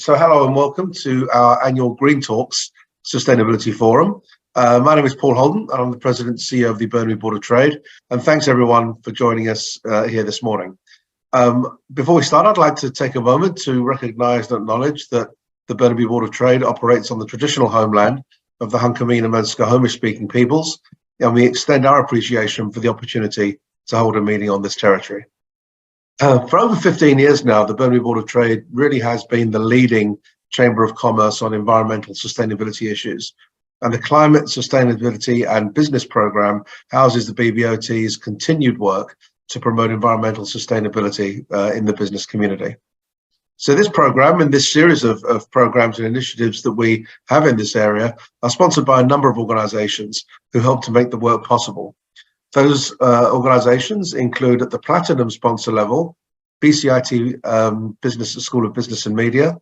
So hello and welcome to our annual Green Talks Sustainability Forum. My name is Paul Holden, and I'm the President and CEO of the Burnaby Board of Trade. And thanks everyone for joining us here this morning. Before we start, I'd like to take a moment to recognise and acknowledge that the Burnaby Board of Trade operates on the traditional homeland of the Hunkaminam and Skohomish-speaking peoples, and we extend our appreciation for the opportunity to hold a meeting on this territory. For over 15 years now, the Burnaby Board of Trade really has been the leading Chamber of Commerce on environmental sustainability issues. And the Climate Sustainability and Business Programme houses the BBOT's continued work to promote environmental sustainability in the business community. So this programme and this series of programmes and initiatives that we have in this area are sponsored by a number of organisations who help to make the work possible. Those organisations include at the platinum sponsor level, BCIT Business School of Business and Media,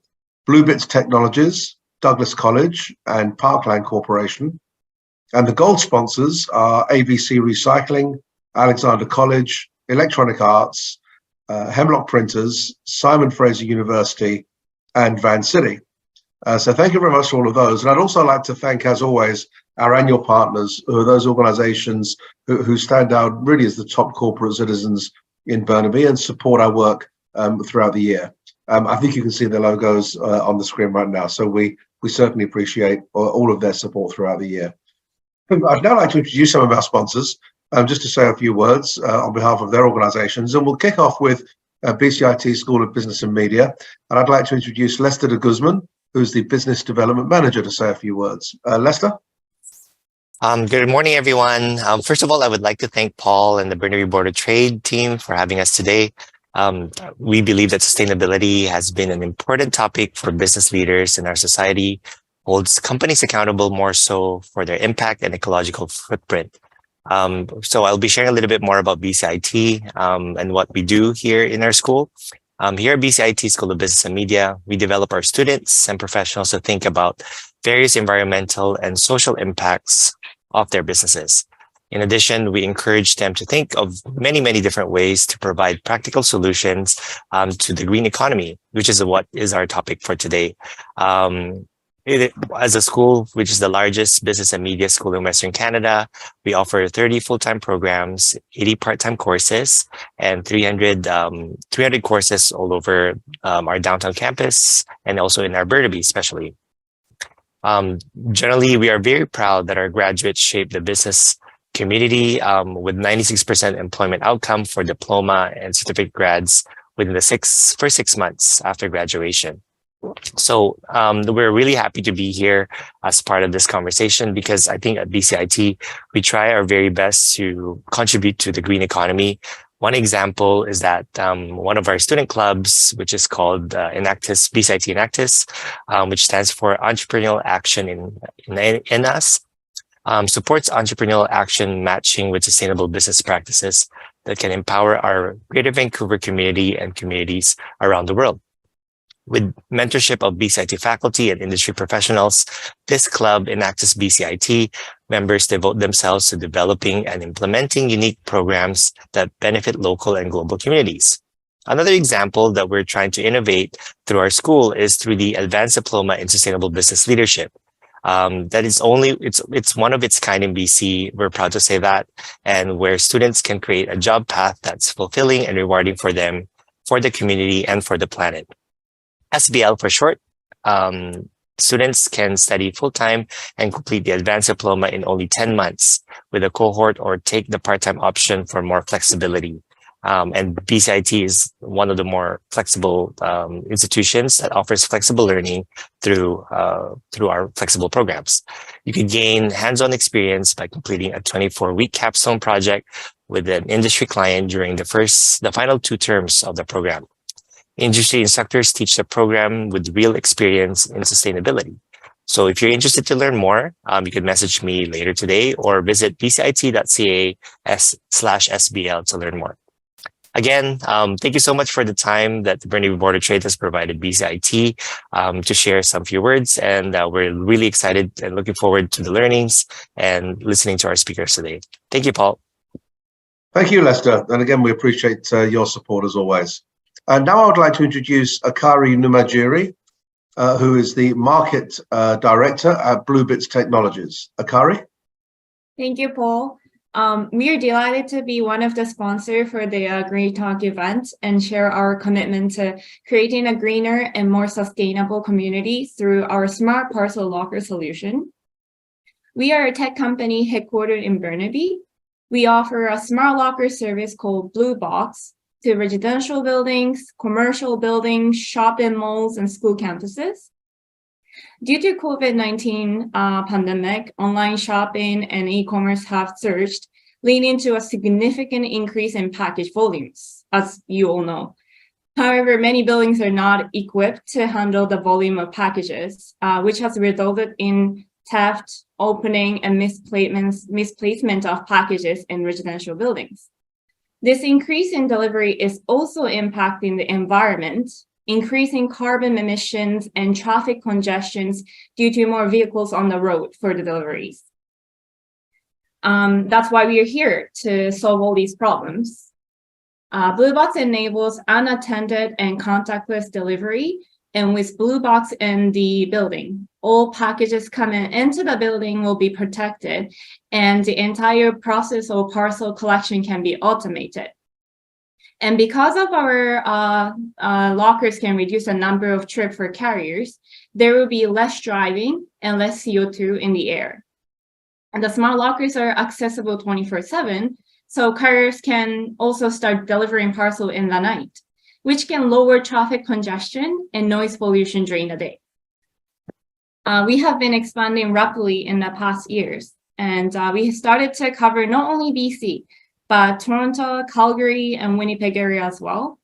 Bluebits Technologies, Douglas College and Parkland Corporation. And the gold sponsors are ABC Recycling, Alexander College, Electronic Arts, Hemlock Printers, Simon Fraser University and Van City. So thank you very much for all of those. And I'd also like to thank, as always, our annual partners, who are those organisations who stand out really as the top corporate citizens in Burnaby and support our work throughout the year. I think you can see the logos on the screen right now. So we certainly appreciate all of their support throughout the year. I'd now like to introduce some of our sponsors, just to say a few words on behalf of their organisations. And we'll kick off with BCIT School of Business and Media. And I'd like to introduce Lester de Guzman, who's the Business Development Manager, to say a few words. Lester? Good morning, everyone. First of all, I would like to thank Paul and the Burnaby Board of Trade team for having us today. We believe that sustainability has been an important topic for business leaders in our society, holds companies accountable more so for their impact and ecological footprint. So I'll be sharing a little bit more about BCIT and what we do here in our school. Here at BCIT School of Business and Media, we develop our students and professionals to think about various environmental and social impacts of their businesses. In addition, we encourage them to think of many, many different ways to provide practical solutions to the green economy, which is what is our topic for today. As a school, which is the largest business and media school in Western Canada, we offer 30 full-time programs, 80 part-time courses, and 300 courses all over our downtown campus and also in our Burnaby especially. Generally, we are very proud that our graduates shape the business community with 96% employment outcome for diploma and certificate grads within the first 6 months after graduation. So we're really happy to be here as part of this conversation because I think at BCIT, we try our very best to contribute to the green economy. One example is that one of our student clubs, which is called Enactus, BCIT Enactus, which stands for Entrepreneurial Action in Us, supports entrepreneurial action matching with sustainable business practices that can empower our Greater Vancouver community and communities around the world. With mentorship of BCIT faculty and industry professionals, this club, Enactus BCIT, members devote themselves to developing and implementing unique programs that benefit local and global communities. Another example that we're trying to innovate through our school is through the Advanced Diploma in Sustainable Business Leadership. That is it's one of its kind in BC. We're proud to say that, and where students can create a job path that's fulfilling and rewarding for them, for the community, and for the planet. SBL for short. Students can study full-time and complete the advanced diploma in only 10 months with a cohort or take the part-time option for more flexibility. And BCIT is one of the more flexible institutions that offers flexible learning through our flexible programs. You can gain hands-on experience by completing a 24-week capstone project with an industry client during the final 2 terms of the program. Industry instructors teach the program with real experience in sustainability. So if you're interested to learn more, you can message me later today or visit bcit.ca/SBL to learn more. Again, thank you so much for the time that the Burnaby Board of Trade has provided BCIT to share some few words. And we're really excited and looking forward to the learnings and listening to our speakers today. Thank you, Paul. Thank you, Lester. And again, we appreciate your support as always. And now I would like to introduce Akari Numajiri. who is the Market Director at Bluebits Technologies. Akari? Thank you, Paul. We are delighted to be one of the sponsors for the Green Talk event and share our commitment to creating a greener and more sustainable community through our smart parcel locker solution. We are a tech company headquartered in Burnaby. We offer a smart locker service called Blue Box to residential buildings, commercial buildings, shopping malls, and school campuses. Due to COVID-19 pandemic, online shopping and e-commerce have surged, leading to a significant increase in package volumes, as you all know. However, many buildings are not equipped to handle the volume of packages, which has resulted in theft, opening, and misplacement of packages in residential buildings. This increase in delivery is also impacting the environment, increasing carbon emissions and traffic congestions due to more vehicles on the road for the deliveries. That's why we are here to solve all these problems. Blue Box enables unattended and contactless delivery, and with Blue Box in the building, all packages coming into the building will be protected, and the entire process or parcel collection can be automated. And because of our lockers can reduce the number of trips for carriers, there will be less driving and less CO2 in the air. And the smart lockers are accessible 24/7, so carriers can also start delivering parcel in the night, which can lower traffic congestion and noise pollution during the day. We have been expanding rapidly in the past years, and we started to cover not only BC, but Toronto, Calgary, and Winnipeg area as well.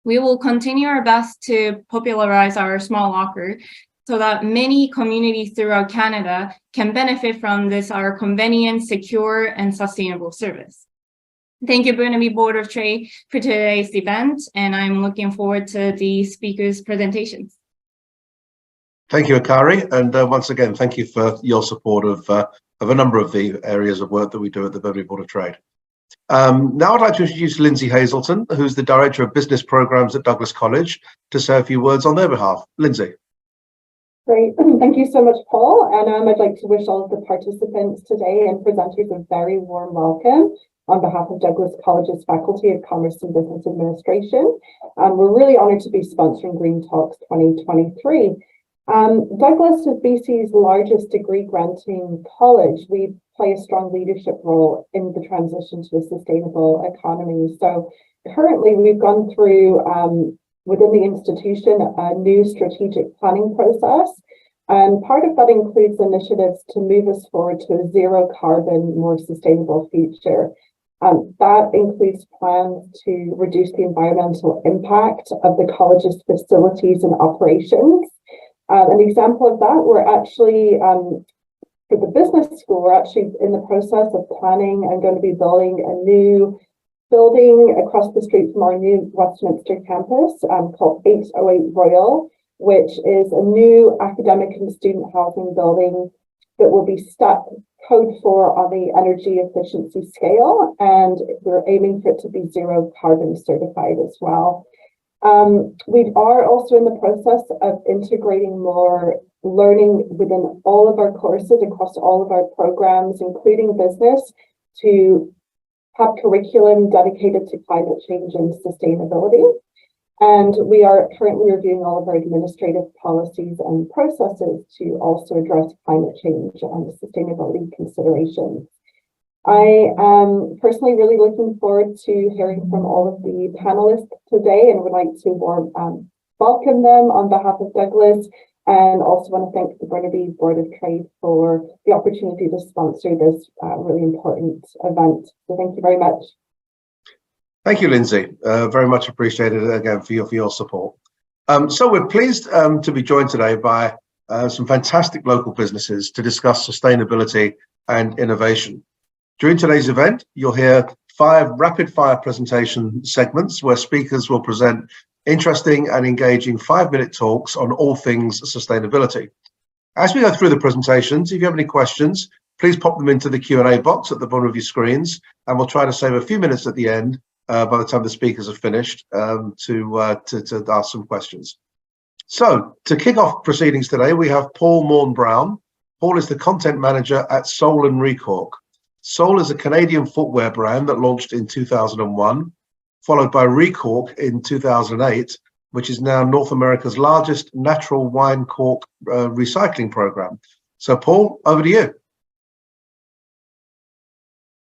We will continue our best to popularize our small locker so that many communities throughout Canada can benefit from this, our convenient, secure, and sustainable service. Thank you, Burnaby Board of Trade, for today's event, and I'm looking forward to the speakers' presentations. Thank you, Akari, and once again, thank you for your support of a number of the areas of work that we do at the Burnaby Board of Trade. Now I'd like to introduce Lindsay Hazelton, who's the Director of Business Programs at Douglas College, to say a few words on their behalf. Lindsay. Great. Thank you so much, Paul. And I'd like to wish all of the participants today and presenters a very warm welcome on behalf of Douglas College's Faculty of Commerce and Business Administration. We're really honoured to be sponsoring Green Talks 2023. Douglas is BC's largest degree granting college. We play a strong leadership role in the transition to a sustainable economy. So currently we've gone through within the institution a new strategic planning process. And part of that includes initiatives to move us forward to a zero carbon, more sustainable future. That includes plans to reduce the environmental impact of the college's facilities and operations. An example of that, we're actually, for the business school, we're actually in the process of planning and going to be building a new building across the street from our new Westminster campus called 808 Royal, which is a new academic and student housing building that will be STEP Code 4 on the energy efficiency scale, and we're aiming for it to be zero carbon certified as well. We are also in the process of integrating more learning within all of our courses across all of our programs, including business, to have curriculum dedicated to climate change and sustainability. And we are currently reviewing all of our administrative policies and processes to also address climate change and sustainability considerations. I am personally really looking forward to hearing from all of the panelists today and would like to welcome them on behalf of Douglas, and also want to thank the Burnaby Board of Trade for the opportunity to sponsor this really important event. So thank you very much. Thank you, Lindsay. Very much appreciated again for your support. So we're pleased to be joined today by some fantastic local businesses to discuss sustainability and innovation. During today's event, you'll hear 5 rapid-fire presentation segments where speakers will present interesting and engaging 5-minute talks on all things sustainability. As we go through the presentations, if you have any questions, please pop them into the Q&A box at the bottom of your screens, and we'll try to save a few minutes at the end by the time the speakers are finished to ask some questions. So, to kick off proceedings today, we have Paul Morn-Brown. Paul is the content manager at Sole and Recork. Sole is a Canadian footwear brand that launched in 2001, followed by Recork in 2008, which is now North America's largest natural wine cork recycling program. So, Paul, over to you.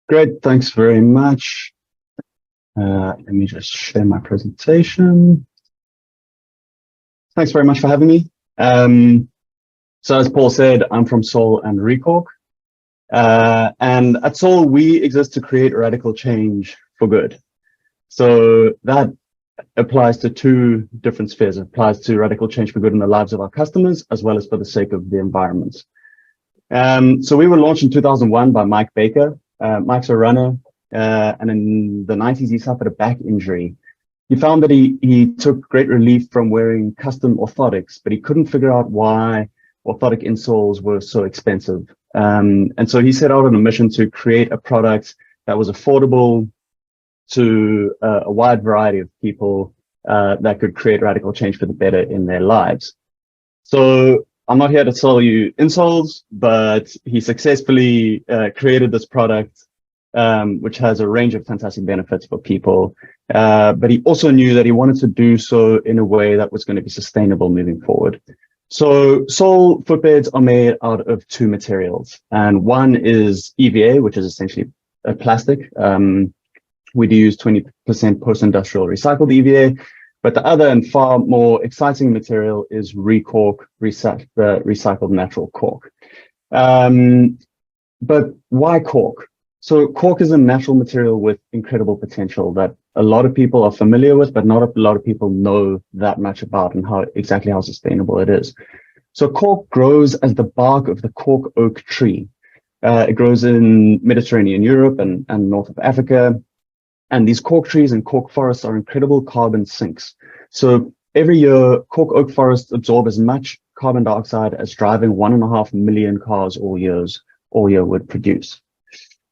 Great, thanks very much. Let me just share my presentation. Thanks very much for having me. So as Paul said, I'm from Sole and Recork. And at Sole, we exist to create radical change for good. So that applies to two different spheres. It applies to radical change for good in the lives of our customers, as well as for the sake of the environment. So we were launched in 2001 by Mike Baker. Mike's a runner, and in the 90s, he suffered a back injury. He found that he took great relief from wearing custom orthotics, but he couldn't figure out why orthotic insoles were so expensive. And so he set out on a mission to create a product that was affordable to a wide variety of people that could create radical change for the better in their lives. So I'm not here to sell you insoles, but he successfully created this product, which has a range of fantastic benefits for people. But he also knew that he wanted to do so in a way that was going to be sustainable moving forward. So Sole footbeds are made out of two materials, and one is EVA, which is essentially a plastic. We do use 20% post-industrial recycled EVA. But the other and far more exciting material is Recork, recycled natural cork. But why cork? So cork is a natural material with incredible potential that a lot of people are familiar with, but not a lot of people know that much about and exactly how sustainable it is. So cork grows as the bark of the cork oak tree. It grows in Mediterranean Europe and north of Africa. And these cork trees and cork forests are incredible carbon sinks. So every year, cork oak forests absorb as much carbon dioxide as driving 1.5 million cars all year would produce.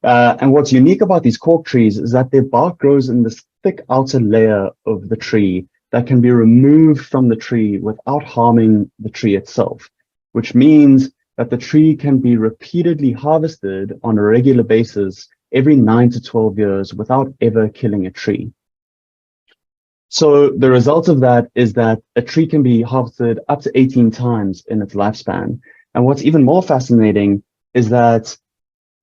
And what's unique about these cork trees is that their bark grows in this thick outer layer of the tree that can be removed from the tree without harming the tree itself, which means that the tree can be repeatedly harvested on a regular basis every 9 to 12 years without ever killing a tree. So the result of that is that a tree can be harvested up to 18 times in its lifespan. And what's even more fascinating is that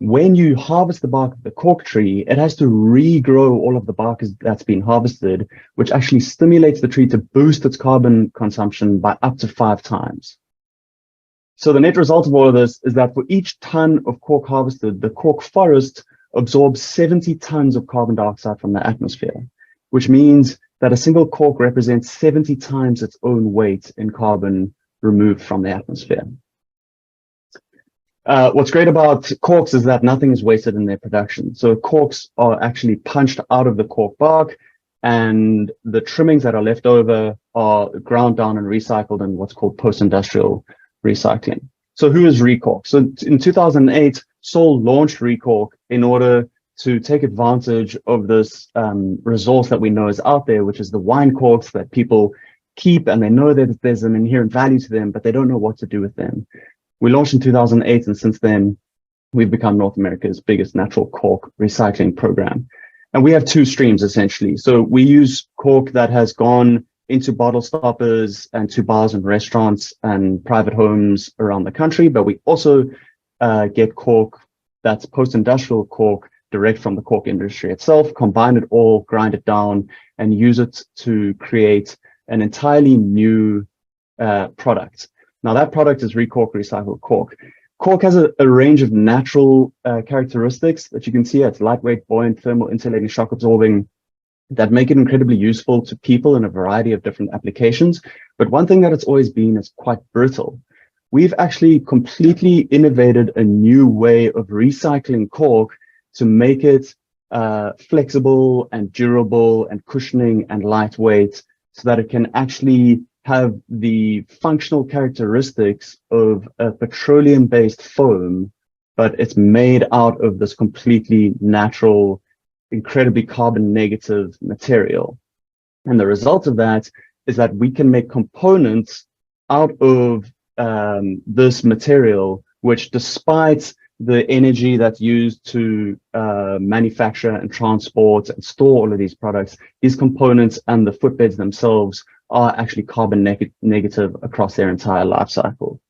when you harvest the bark of the cork tree, it has to regrow all of the bark that's been harvested, which actually stimulates the tree to boost its carbon consumption by up to 5 times. So the net result of all of this is that for each ton of cork harvested, the cork forest absorbs 70 tons of carbon dioxide from the atmosphere, which means that a single cork represents 70 times its own weight in carbon removed from the atmosphere. What's great about corks is that nothing is wasted in their production. So corks are actually punched out of the cork bark, and the trimmings that are left over are ground down and recycled in what's called post-industrial recycling. So who is Recork? So in 2008, Sole launched Recork in order to take advantage of this resource that we know is out there, which is the wine corks that people keep, and they know that there's an inherent value to them, but they don't know what to do with them. We launched in 2008, and since then, we've become North America's biggest natural cork recycling program. And we have two streams, essentially. So we use cork that has gone into bottle stoppers and to bars and restaurants and private homes around the country, but we also get cork that's post-industrial cork direct from the cork industry itself, combine it all, grind it down, and use it to create an entirely new product. Now that product is Recork recycled cork. Cork has a range of natural characteristics that you can see. It's lightweight, buoyant, thermal insulating, shock absorbing, that make it incredibly useful to people in a variety of different applications. But one thing that it's always been is quite brittle. We've actually completely innovated a new way of recycling cork to make it flexible and durable and cushioning and lightweight, so that it can actually have the functional characteristics of a petroleum-based foam, but it's made out of this completely natural, incredibly carbon negative material. And the result of that is that we can make components out of this material, which despite the energy that's used to manufacture and transport and store all of these products, these components and the footbeds themselves are actually carbon negative across their entire life cycle.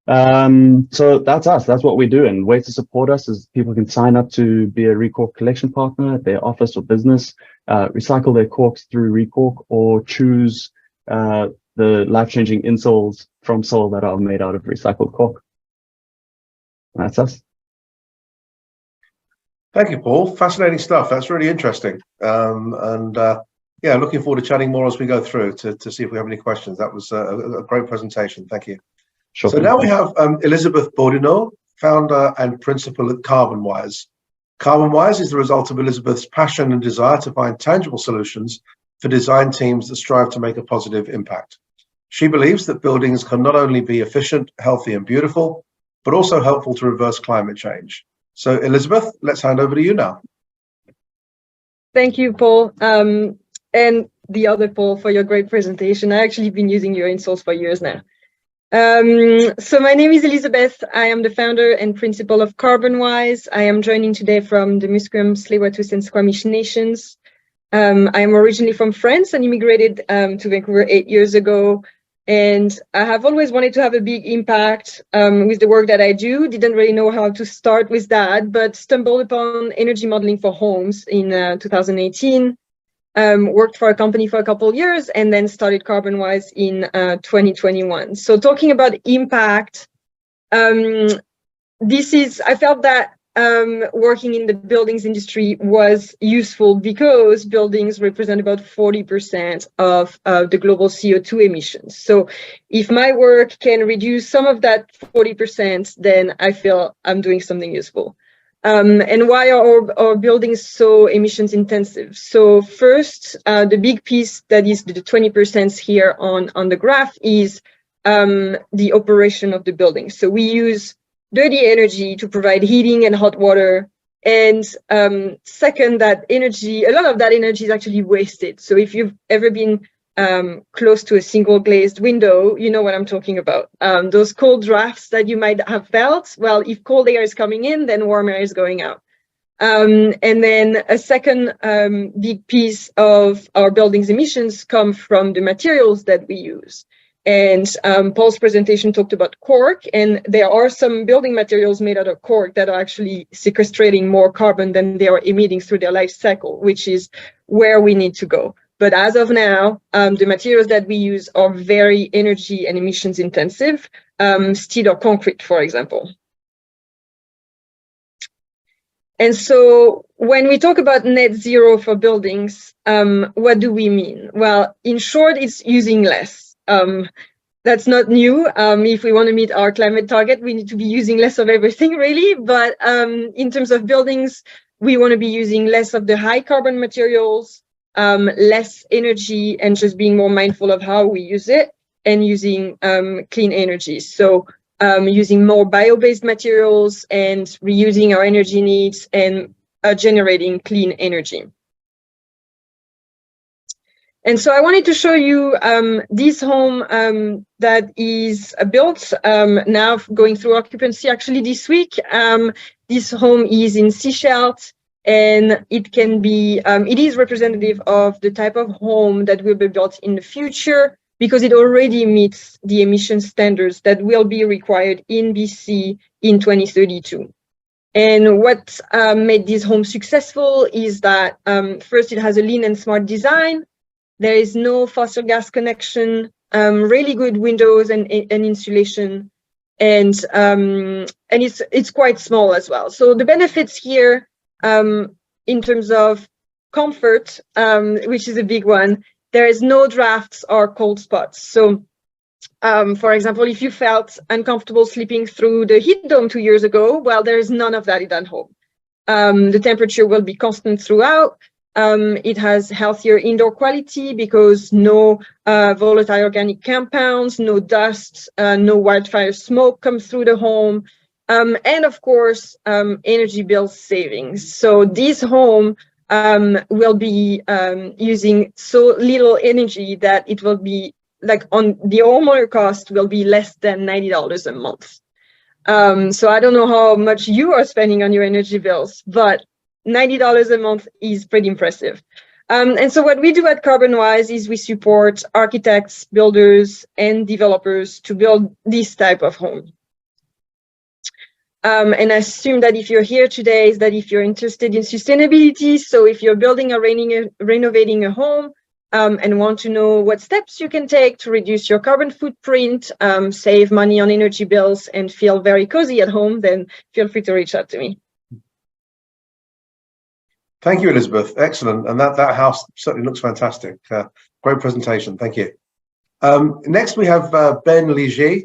So that's us. That's what we do. And ways to support us is people can sign up to be a Recork collection partner at their office or business, recycle their corks through Recork, or choose the life-changing insoles from Sol that are made out of recycled cork. That's us. Thank you, Paul. Fascinating stuff. That's really interesting. Yeah, looking forward to chatting more as we go through to see if we have any questions. That was a great presentation. Thank you. Sure. So now we have Elizabeth Bourdineau, founder and principal at CarbonWise. CarbonWise is the result of Elizabeth's passion and desire to find tangible solutions for design teams that strive to make a positive impact. She believes that buildings can not only be efficient, healthy, and beautiful, but also helpful to reverse climate change. So Elizabeth, let's hand over to you now. Thank you, Paul, and the other Paul, for your great presentation. I've actually been using your insoles for years now. So my name is Elizabeth. I am the founder and principal of CarbonWise. I am joining today from the Musqueam, Tsleil-Waututh, and Squamish nations. I am originally from France and immigrated to Vancouver 8 years ago. And I have always wanted to have a big impact with the work that I do. Didn't really know how to start with that, but stumbled upon energy modeling for homes in 2018. Worked for a company for a couple of years and then started CarbonWise in 2021. So talking about impact, I felt that working in the buildings industry was useful because buildings represent about 40% of the global CO2 emissions. So if my work can reduce some of that 40%, then I feel I'm doing something useful. And why are our buildings so emissions intensive? So first, the big piece that is the 20% here on the graph is the operation of the building. So we use dirty energy to provide heating and hot water. And second, that energy, a lot of that energy is actually wasted. So if you've ever been close to a single glazed window, you know what I'm talking about. Those cold drafts that you might have felt, well, if cold air is coming in, then warm air is going out. And then a second big piece of our building's emissions come from the materials that we use. And Paul's presentation talked about cork, and there are some building materials made out of cork that are actually sequestrating more carbon than they are emitting through their life cycle, which is where we need to go. But as of now, the materials that we use are very energy and emissions intensive, steel or concrete, for example. And so when we talk about net zero for buildings, what do we mean? Well, in short, it's using less. That's not new. If we want to meet our climate target, we need to be using less of everything, really. But in terms of buildings, we want to be using less of the high carbon materials, less energy, and just being more mindful of how we use it, and using clean energy. So using more bio-based materials and reusing our energy needs and generating clean energy. And so I wanted to show you this home that is built now, going through occupancy actually this week. This home is in Seychelles, and it can be, it is representative of the type of home that will be built in the future, because it already meets the emission standards that will be required in BC in 2032. And what made this home successful is that first, it has a lean and smart design. There is no fossil gas connection, really good windows and insulation, and it's quite small as well. So the benefits here, in terms of comfort, which is a big one, there is no drafts or cold spots. So, for example, if you felt uncomfortable sleeping through the heat dome 2 years ago, well, there is none of that in that home. The temperature will be constant throughout. It has healthier indoor quality because no volatile organic compounds, no dust, no wildfire smoke comes through the home. And of course, energy bill savings. So this home will be using so little energy that it will be like on the homeowner cost will be less than $90 a month. So I don't know how much you are spending on your energy bills, but $90 a month is pretty impressive. And so what we do at CarbonWise is we support architects, builders, and developers to build this type of home. And I assume that if you're here today is that if you're interested in sustainability, so if you're building or renovating a home and want to know what steps you can take to reduce your carbon footprint, save money on energy bills, and feel very cozy at home, then feel free to reach out to me. Thank you, Elizabeth. Excellent. And that house certainly looks fantastic. Great presentation. Thank you. Next, we have Ben Ligier,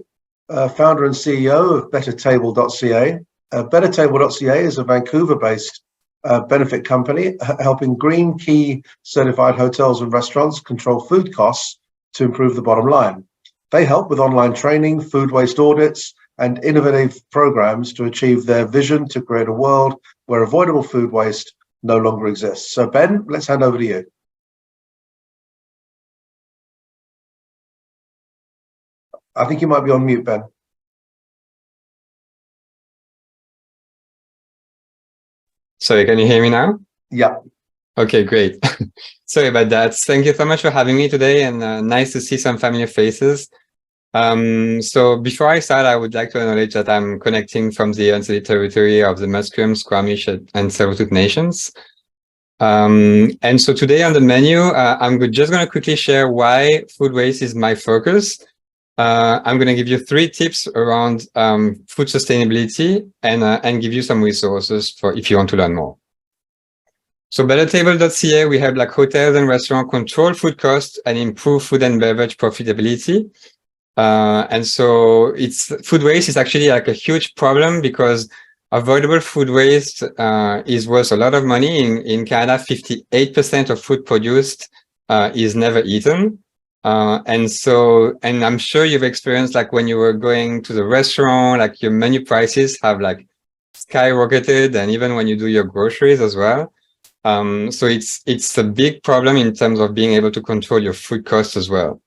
founder and CEO of bettertable.ca. Bettertable.ca is a Vancouver-based benefit company helping Green Key certified hotels and restaurants control food costs to improve the bottom line. They help with online training, food waste audits, and innovative programs to achieve their vision to create a world where avoidable food waste no longer exists. So Ben, let's hand over to you. I think you might be on mute, Ben. Sorry, can you hear me now? Yeah. Okay, great. Sorry about that. Thank you so much for having me today, and nice to see some familiar faces. So before I start, I would like to acknowledge that I'm connecting from the unceded territory of the Musqueam, Squamish, and Tsleil-Waututh nations. And so today on the menu, I'm just going to quickly share why food waste is my focus. I'm going to give you 3 tips around food sustainability and give you some resources for if you want to learn more. So bettertable.ca, we have like hotels and restaurants control food costs and improve food and beverage profitability. And so food waste is actually like a huge problem because avoidable food waste is worth a lot of money. In Canada, 58% of food produced is never eaten. And I'm sure you've experienced like when you were going to the restaurant, like your menu prices have like skyrocketed, and even when you do your groceries as well. So it's a big problem in terms of being able to control your food costs as well.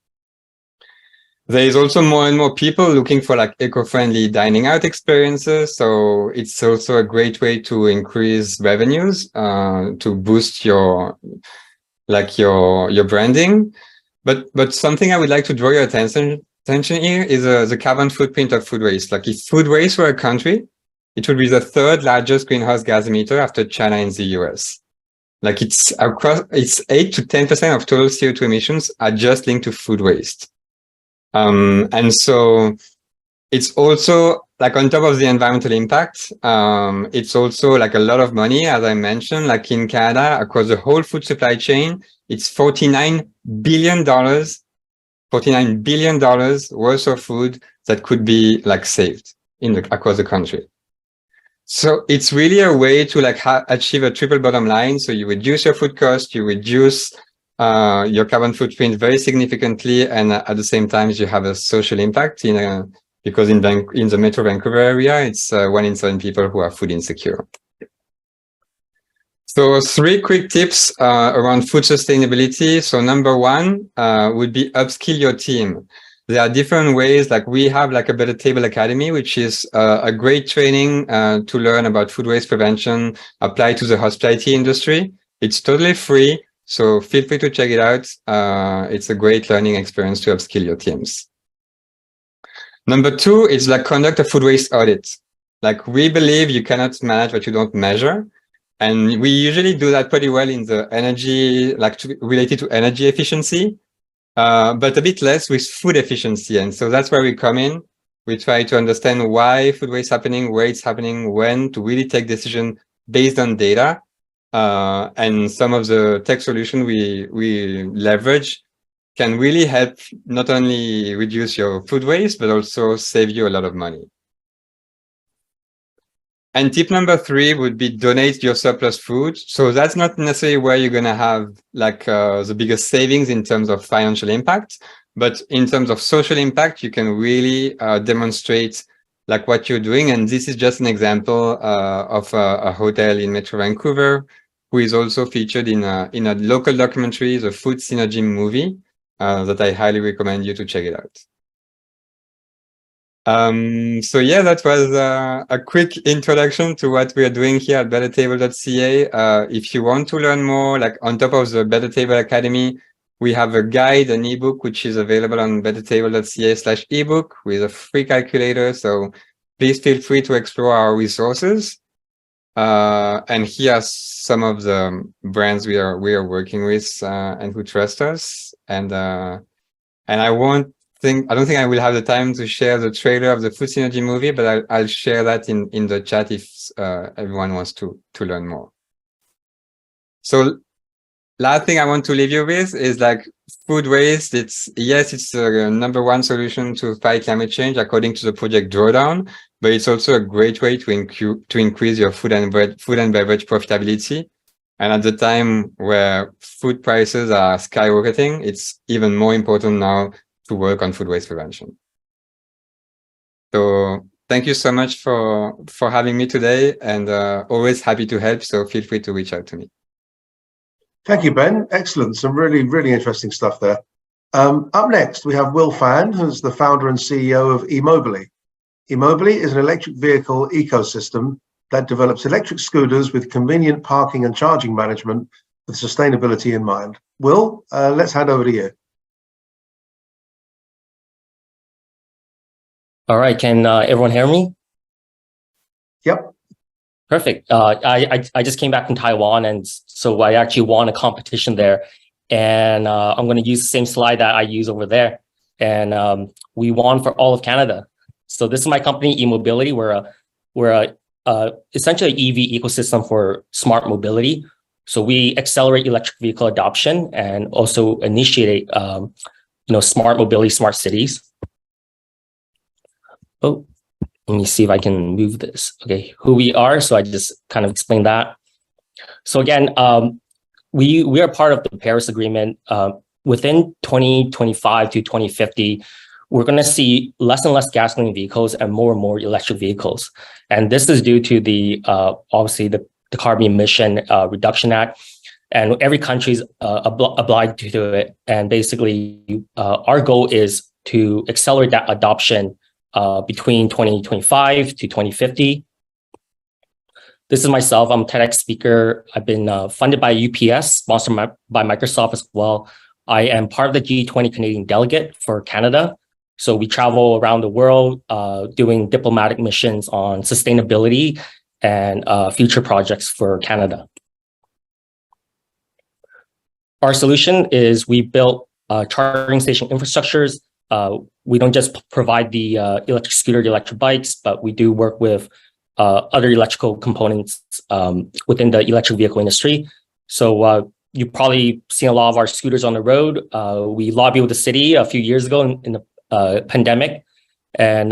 There is also more and more people looking for like eco-friendly dining out experiences. So it's also a great way to increase revenues, to boost your branding. But something I would like to draw your attention here is the carbon footprint of food waste. Like if food waste were a country, it would be the 3rd largest greenhouse gas emitter after China and the US. Like it's 8 to 10% of total CO2 emissions are just linked to food waste. And so it's also like on top of the environmental impact, it's also like a lot of money, as I mentioned, like in Canada, across the whole food supply chain, it's $49 billion worth of food that could be like saved across the country. So it's really a way to like achieve a triple bottom line. So you reduce your food cost, you reduce your carbon footprint very significantly, and at the same time you have a social impact because in the Metro Vancouver area, it's 1 in 7 people who are food insecure. So 3 quick tips around food sustainability. So number 1 would be upskill your team. There are different ways, like we have like a Better Table Academy, which is a great training to learn about food waste prevention applied to the hospitality industry. It's totally free, so feel free to check it out. It's a great learning experience to upskill your teams. Number 2 is like conduct a food waste audit. Like we believe you cannot manage what you don't measure. And we usually do that pretty well in the energy, like related to energy efficiency, but a bit less with food efficiency. And so that's where we come in. We try to understand why food waste is happening, where it's happening, when to really take decisions based on data. And some of the tech solutions we leverage can really help not only reduce your food waste, but also save you a lot of money. And tip number 3 would be donate your surplus food. So that's not necessarily where you're going to have like the biggest savings in terms of financial impact, but in terms of social impact, you can really demonstrate like what you're doing. And this is just an example of a hotel in Metro Vancouver, who is also featured in a local documentary, the Food Synergy movie. that I highly recommend you to check it out. So yeah, that was a quick introduction to what we are doing here at bettertable.ca. If you want to learn more, like on top of the Better Table Academy, we have a guide, an ebook, which is available on bettertable.ca/ebook with a free calculator. So please feel free to explore our resources. And here are some of the brands we are working with and who trust us. And I don't think I will have the time to share the trailer of the Food Synergy movie, but I'll share that in the chat if everyone wants to learn more. So last thing I want to leave you with is like food waste. It's the #1 solution to fight climate change according to the Project Drawdown, but it's also a great way to increase your food and beverage profitability. And at the time where food prices are skyrocketing, it's even more important now to work on food waste prevention. So thank you so much for having me today, and always happy to help. So feel free to reach out to me. Thank you, Ben. Excellent. Some really, really interesting stuff there. Up next, we have Will Fan, who's the founder and CEO of eMobility. eMobility is an electric vehicle ecosystem that develops electric scooters with convenient parking and charging management with sustainability in mind. Will, let's hand over to you. All right, can everyone hear me? Yep. Perfect. I just came back from Taiwan, and so I actually won a competition there, and I'm going to use the same slide that I use over there, and we won for all of Canada. So this is my company, eMobility. We're essentially an EV ecosystem for smart mobility. So we accelerate electric vehicle adoption and also initiate, smart mobility, smart cities. Oh, let me see if I can move this. Okay, who we are. So I just kind of explained that. So again, we are part of the Paris Agreement. Within 2025 to 2050, we're going to see less and less gasoline vehicles and more electric vehicles. And this is due to the obviously the Carbon Emission Reduction Act, and every country's obliged to do it. And basically, our goal is to accelerate that adoption between 2025 to 2050. This is myself. I'm a TEDx speaker. I've been funded by UPS, sponsored by Microsoft as well. I am part of the G20 Canadian delegate for Canada. So we travel around the world doing diplomatic missions on sustainability and future projects for Canada. Our solution is we built charging station infrastructures. We don't just provide the electric scooter, the electric bikes, but we do work with other electrical components within the electric vehicle industry. So you've probably seen a lot of our scooters on the road. We lobbied with the city a few years ago in the pandemic. And,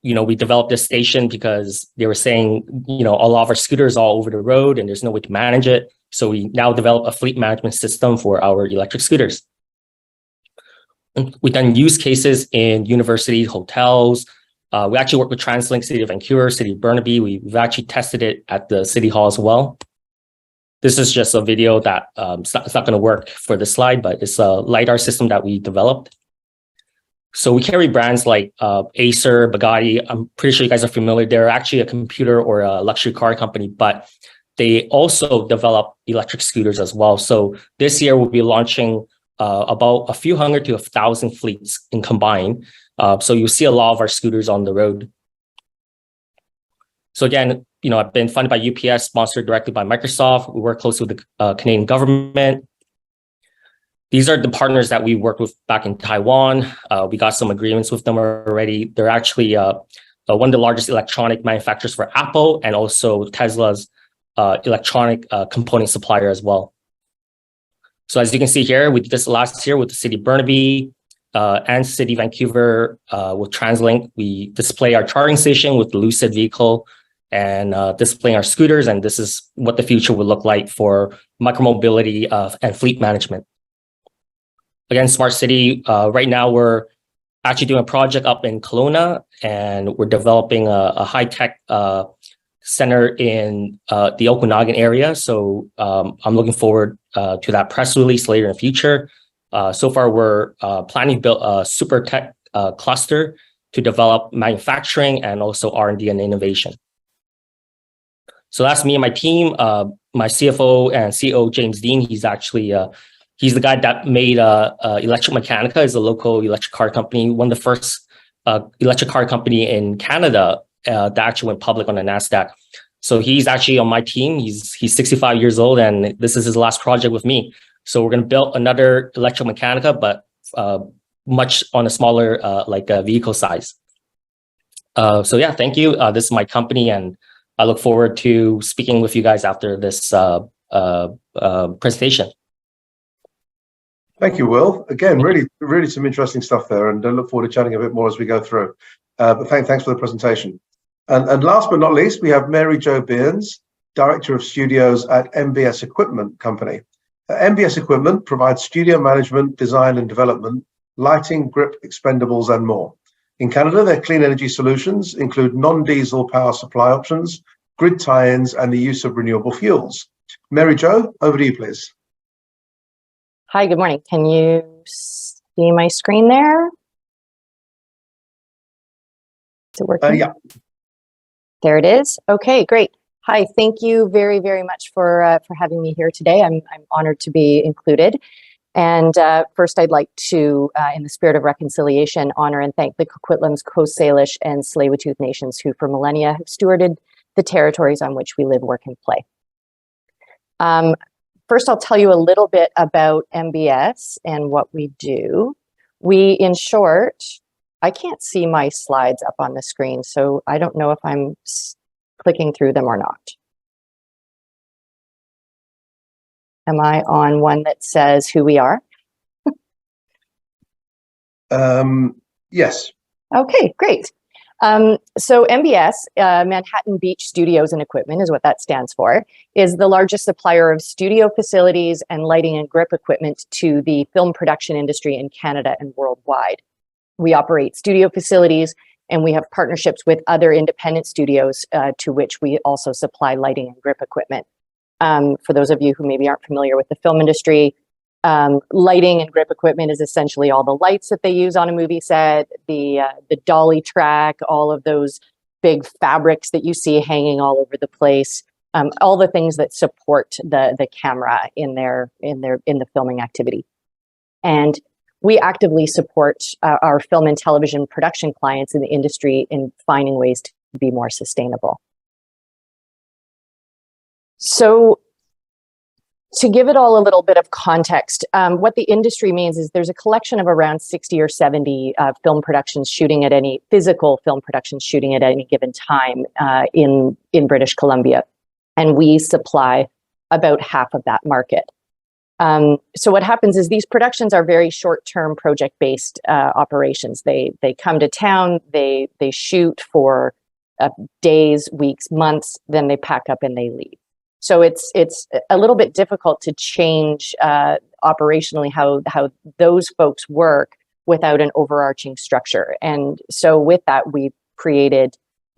we developed this station because they were saying, a lot of our scooters are all over the road and there's no way to manage it. So we now develop a fleet management system for our electric scooters. We've done use cases in universities, hotels. We actually work with TransLink, City of Vancouver, City of Burnaby. We've actually tested it at the City Hall as well. This is just a video that it's not going to work for this slide, but it's a LiDAR system that we developed. So we carry brands like Acer, Bugatti. I'm pretty sure you guys are familiar. They're actually a computer or a luxury car company, but they also develop electric scooters as well. So this year we'll be launching about a few hundred to 1,000 fleets in combined. So you'll see a lot of our scooters on the road. So again, I've been funded by UPS, sponsored directly by Microsoft. We work closely with the Canadian government. These are the partners that we worked with back in Taiwan. We got some agreements with them already. They're actually one of the largest electronic manufacturers for Apple and also Tesla's electronic component supplier as well. So as you can see here, we did this last year with the City of Burnaby and City of Vancouver with TransLink. We display our charging station with the Lucid vehicle and displaying our scooters. And this is what the future would look like for micromobility and fleet management. Again, Smart City, right now we're actually doing a project up in Kelowna, and we're developing a high-tech center in the Okanagan area. So I'm looking forward to that press release later in the future. So far, we're planning to build a super tech cluster to develop manufacturing and also R&D and innovation. So that's me and my team. My CFO and CEO, James Dean, he's actually he's the guy that made Electromechanica, is a local electric car company, one of the first electric car company in Canada that actually went public on the NASDAQ. So he's actually on my team. He's 65 years old, and this is his last project with me. So we're going to build another Electromechanica, but much on a smaller vehicle size. So yeah, thank you. This is my company, and I look forward to speaking with you guys after this presentation. Thank you, Will. Again, really some interesting stuff there, and I look forward to chatting a bit more as we go through. But thanks for the presentation. And last but not least, we have Mary Jo Beirns, Director of Studios at MBS Equipment Company. MBS Equipment provides studio management, design and development, lighting, grip, expendables, and more. In Canada, their clean energy solutions include non-diesel power supply options, grid tie-ins, and the use of renewable fuels. Mary Jo, over to you, please. Hi, good morning. Can you see my screen there? Is it working? Yeah. There it is. Okay, great. Hi, thank you very, very much for having me here today. I'm honored to be included. And first, I'd like to, in the spirit of reconciliation, honor and thank the Coquitlam's, Coast Salish, and Tsleil-Waututh nations who for millennia have stewarded the territories on which we live, work, and play. First, I'll tell you a little bit about MBS and what we do. We, in short, I can't see my slides up on the screen, so I don't know if I'm clicking through them or not. Am I on one that says who we are? Yes. Okay, great. So MBS, Manhattan Beach Studios and Equipment is what that stands for, is the largest supplier of studio facilities and lighting and grip equipment to the film production industry in Canada and worldwide. We operate studio facilities and we have partnerships with other independent studios to which we also supply lighting and grip equipment. For those of you who maybe aren't familiar with the film industry, lighting and grip equipment is essentially all the lights that they use on a movie set, the dolly track, all of those big fabrics that you see hanging all over the place, all the things that support the camera in the filming activity. And we actively support our film and television production clients in the industry in finding ways to be more sustainable. So to give it all a little bit of context, what the industry means is there's a collection of around 60 or 70 film productions shooting at any physical film productions shooting at any given time in British Columbia. And we supply about half of that market. So what happens is these productions are very short-term project-based operations. They come to town, they shoot for days, weeks, months, then they pack up and they leave. So it's a little bit difficult to change operationally how those folks work without an overarching structure. And so with that, we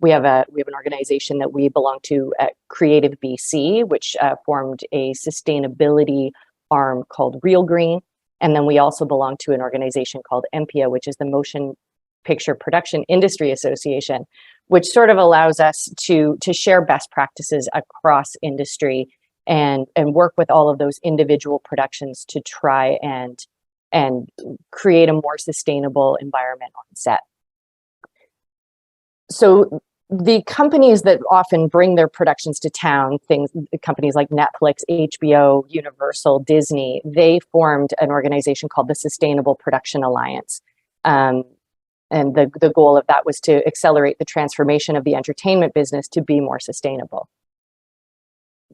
have an organization that we belong to at Creative BC, which formed a sustainability arm called Real Green. And then we also belong to an organization called MPIA, which is the Motion Picture Production Industry Association, which sort of allows us to share best practices across industry and work with all of those individual productions to try and create a more sustainable environment on set. So the companies that often bring their productions to town, companies like Netflix, HBO, Universal, Disney, they formed an organization called the Sustainable Production Alliance. And the goal of that was to accelerate the transformation of the entertainment business to be more sustainable.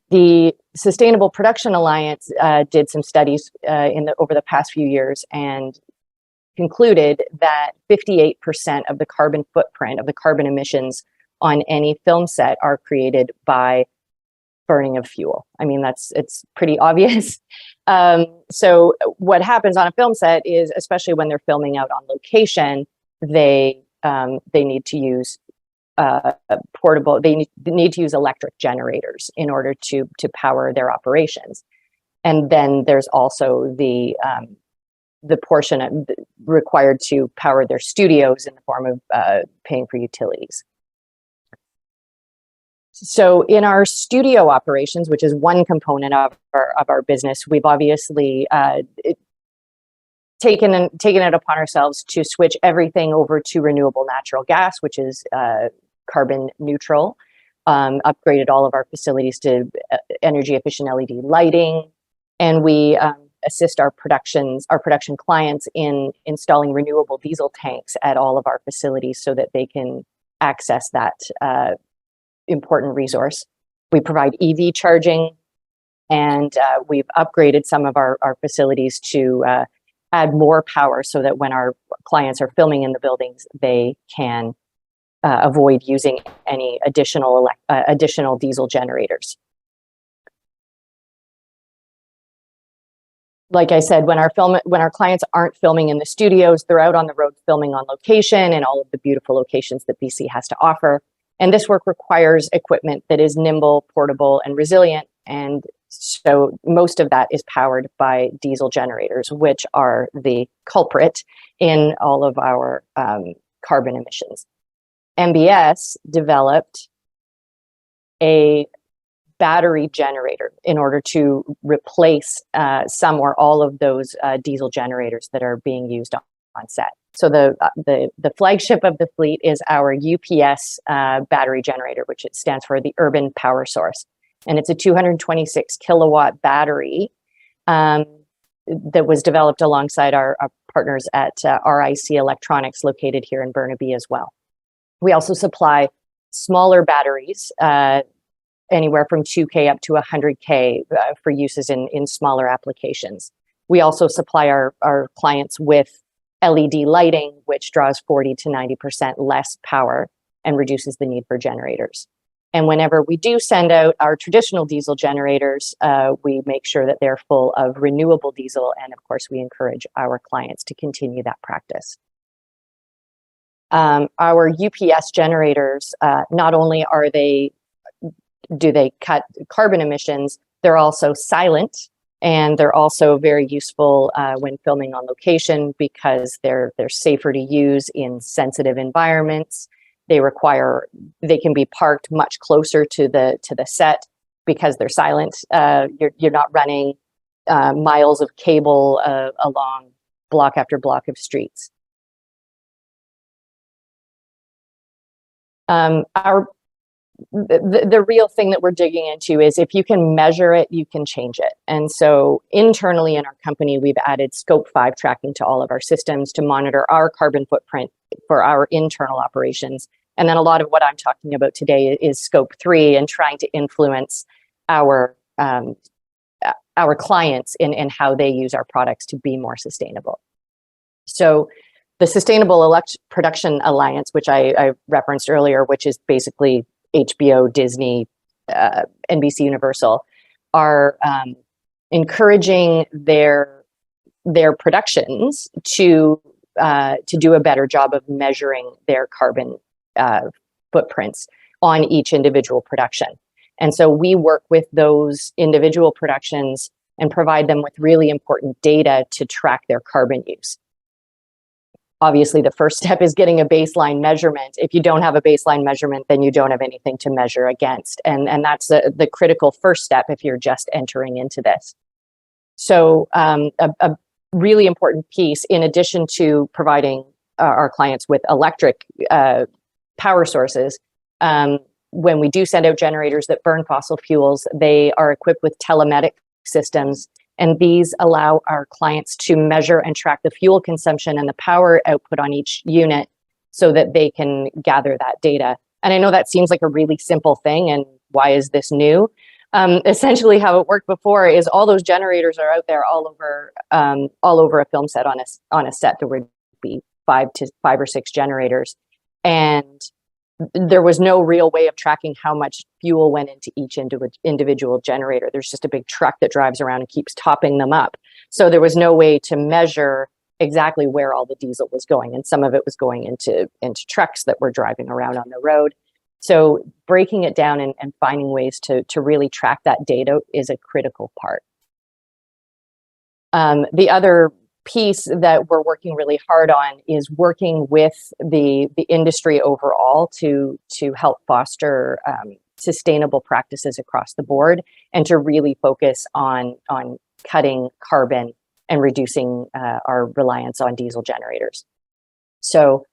The Sustainable Production Alliance did some studies over the past few years and concluded that 58% of the carbon footprint, of the carbon emissions on any film set are created by burning of fuel. I mean, it's pretty obvious. So what happens on a film set is, especially when they're filming out on location, they need to use they need to use electric generators in order to power their operations. And then there's also the the portion required to power their studios in the form of paying for utilities. So in our studio operations, which is one component of our business, we've obviously taken it upon ourselves to switch everything over to renewable natural gas, which is carbon neutral, upgraded all of our facilities to energy efficient LED lighting, and we assist our production clients in installing renewable diesel tanks at all of our facilities so that they can access that important resource. We provide EV charging, and we've upgraded some of our facilities to add more power so that when our clients are filming in the buildings, they can avoid using any additional diesel generators. Like I said, when our clients aren't filming in the studios, they're out on the road filming on location in all of the beautiful locations that BC has to offer. And this work requires equipment that is nimble, portable, and resilient. And so most of that is powered by diesel generators, which are the culprit in all of our carbon emissions. MBS developed a battery generator in order to replace some or all of those diesel generators that are being used on set. So the flagship of the fleet is our UPS battery generator, which it stands for the Urban Power Source. And it's a 226 kilowatt battery that was developed alongside our partners at RIC Electronics, located here in Burnaby as well. We also supply smaller batteries, anywhere from 2K up to 100K for uses in smaller applications. We also supply our clients with LED lighting, which draws 40 to 90% less power and reduces the need for generators. And whenever we do send out our traditional diesel generators, we make sure that they're full of renewable diesel. And of course, we encourage our clients to continue that practice. Our UPS generators, not only do they cut carbon emissions, they're also silent, and they're also very useful when filming on location because they're safer to use in sensitive environments. They can be parked much closer to the set because they're silent. You're not running miles of cable along block after block of streets. The real thing that we're digging into is if you can measure it, you can change it. And so internally in our company, we've added Scope 5 tracking to all of our systems to monitor our carbon footprint for our internal operations. And then a lot of what I'm talking about today is Scope 3 and trying to influence our clients in how they use our products to be more sustainable. So the Sustainable Production Alliance, which I referenced earlier, which is basically HBO, Disney, NBC Universal, are encouraging their productions to do a better job of measuring their carbon footprints on each individual production. And so we work with those individual productions and provide them with really important data to track their carbon use. Obviously, the first step is getting a baseline measurement. If you don't have a baseline measurement, then you don't have anything to measure against. And that's the critical first step if you're just entering into this. So a really important piece, in addition to providing our clients with electric power sources, when we do send out generators that burn fossil fuels, they are equipped with telematic systems. And these allow our clients to measure and track the fuel consumption and the power output on each unit so that they can gather that data. And I know that seems like a really simple thing, and why is this new? Essentially how it worked before is all those generators are out there all over a film set. On a set, there would be five or six generators. And there was no real way of tracking how much fuel went into each individual generator. There's just a big truck that drives around and keeps topping them up. So there was no way to measure exactly where all the diesel was going. And some of it was going into trucks that were driving around on the road. So breaking it down and finding ways to really track that data is a critical part. The other piece that we're working really hard on is working with the industry overall to help foster sustainable practices across the board, and to really focus on cutting carbon and reducing our reliance on diesel generators. So